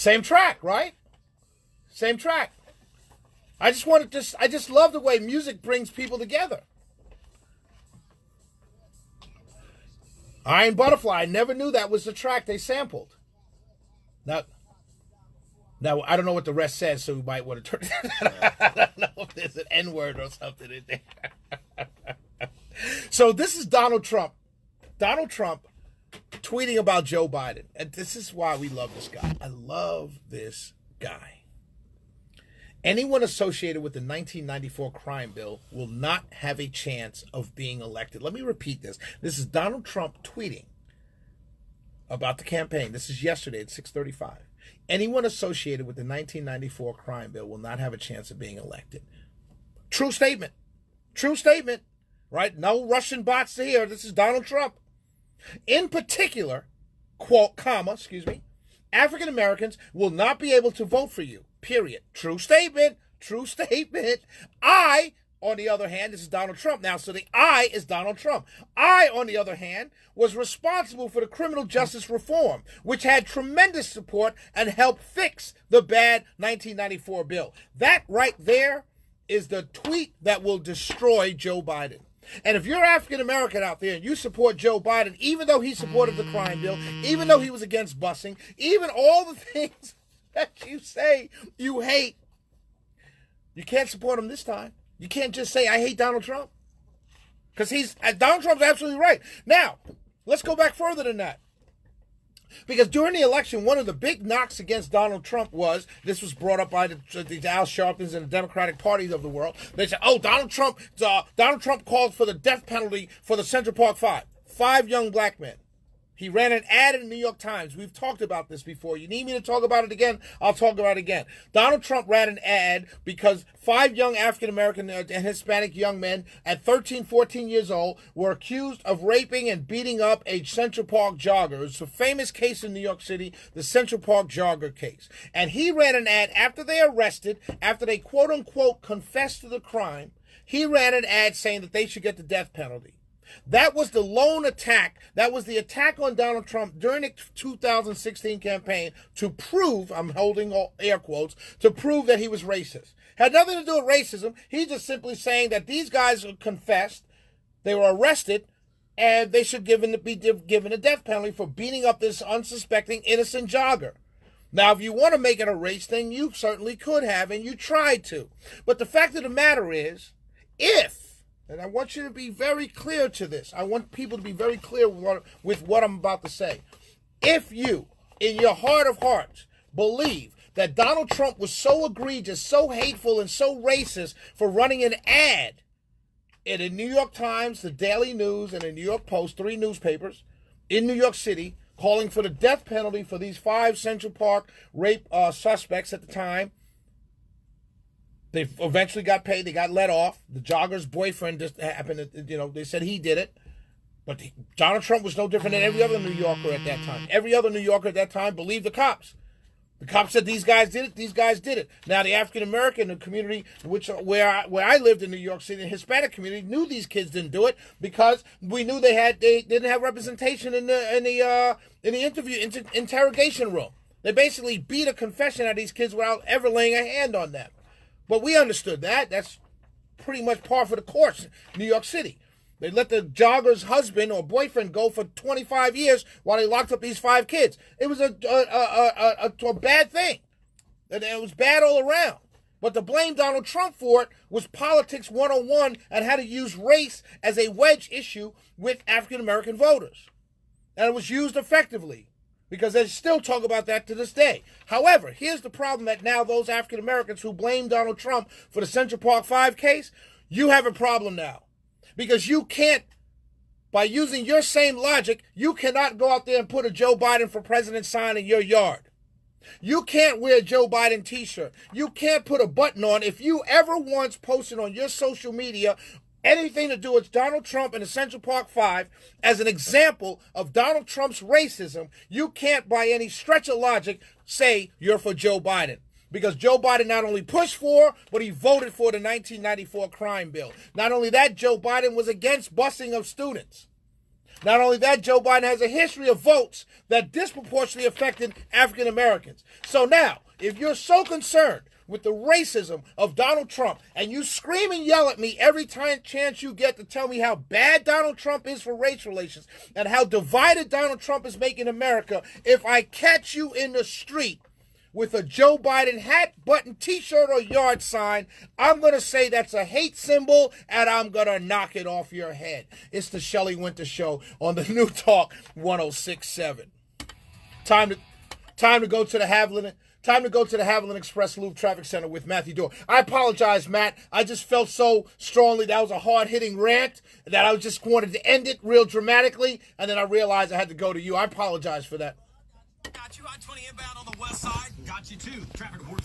Same track, right? Same track. I just love the way music brings people together. Iron Butterfly, I never knew that was the track they sampled. Now I don't know what the rest says, so we might want to turn I don't know if there's an N-word or something in there. So this is Donald Trump. Donald Trump tweeting about Joe Biden. And this is why we love this guy. I love this guy. Anyone associated with the 1994 crime bill will not have a chance of being elected. Let me repeat this. This is Donald Trump tweeting about the campaign. This is yesterday at 6:35. Anyone associated with the 1994 crime bill will not have a chance of being elected. True statement. True statement. Right? No Russian bots here. This is Donald Trump. In particular, quote, comma, excuse me, African Americans will not be able to vote for you. Period. True statement. True statement. I, on the other hand, this is Donald Trump now, so the I is Donald Trump. I, on the other hand, was responsible for the criminal justice reform, which had tremendous support and helped fix the bad 1994 bill. That right there is the tweet that will destroy Joe Biden. And if you're African American out there and you support Joe Biden, even though he supported the crime bill, even though he was against busing, even all the things that you say you hate, you can't support him this time. You can't just say, I hate Donald Trump. Because Donald Trump's absolutely right. Now, let's go back further than that. Because during the election, one of the big knocks against Donald Trump was, this was brought up by the Al Sharptons and the Democratic parties of the world. They said, oh, Donald Trump called for the death penalty for the Central Park Five. 5 young black men. He ran an ad in the New York Times. We've talked about this before. You need me to talk about it again? I'll talk about it again. Donald Trump ran an ad because 5 young African-American and Hispanic young men at 13, 14 years old were accused of raping and beating up a Central Park jogger. It's a famous case in New York City, the Central Park jogger case. And he ran an ad after they arrested, after they quote-unquote confessed to the crime. He ran an ad saying that they should get the death penalty. That was the lone attack. That was the attack on Donald Trump during the 2016 campaign to prove, I'm holding all air quotes, to prove that he was racist. Had nothing to do with racism. He's just simply saying that these guys confessed, they were arrested, and they should be given a death penalty for beating up this unsuspecting innocent jogger. Now, if you want to make it a race thing, you certainly could have, and you tried to. But the fact of the matter is, and I want you to be very clear to this. I want people to be very clear with what I'm about to say. If you, in your heart of hearts, believe that Donald Trump was so egregious, so hateful, and so racist for running an ad in the New York Times, the Daily News, and the New York Post, 3 newspapers in New York City, calling for the death penalty for these 5 Central Park rape suspects at the time, they eventually got paid. They got let off. The jogger's boyfriend just happened to, they said he did it. But Donald Trump was no different than every other New Yorker at that time. Every other New Yorker at that time believed the cops. The cops said these guys did it. These guys did it. Now the African American community, where I lived in New York City, the Hispanic community knew these kids didn't do it because we knew they didn't have representation in the interrogation room. They basically beat a confession out of these kids without ever laying a hand on them. But we understood that. That's pretty much par for the course in New York City. They let the jogger's husband or boyfriend go for 25 years while they locked up these 5 kids. It was a bad thing. It was bad all around. But to blame Donald Trump for it was politics 101 and how to use race as a wedge issue with African-American voters. And it was used effectively. Because they still talk about that to this day. However, here's the problem that now those African Americans who blame Donald Trump for the Central Park 5 case, you have a problem now. Because you can't, by using your same logic, you cannot go out there and put a Joe Biden for president sign in your yard. You can't wear a Joe Biden t-shirt. You can't put a button on. If you ever once posted on your social media anything to do with Donald Trump and the Central Park 5 as an example of Donald Trump's racism, you can't by any stretch of logic say you're for Joe Biden. Because Joe Biden not only pushed for, but he voted for the 1994 crime bill. Not only that, Joe Biden was against busing of students. Not only that, Joe Biden has a history of votes that disproportionately affected African Americans. So now, if you're so concerned with the racism of Donald Trump, and you scream and yell at me every chance you get to tell me how bad Donald Trump is for race relations and how divided Donald Trump is making America, if I catch you in the street with a Joe Biden hat, button, t-shirt, or yard sign, I'm going to say that's a hate symbol, and I'm going to knock it off your head. It's the Shelley Winter Show on the New Talk 106.7. Time to go to the Haviland Express Loop Traffic Center with Matthew Dore. I apologize, Matt. I just felt so strongly that was a hard-hitting rant that I just wanted to end it real dramatically, and then I realized I had to go to you. I apologize for that. Got you. I-20 inbound on the west side. Got you too. Traffic report.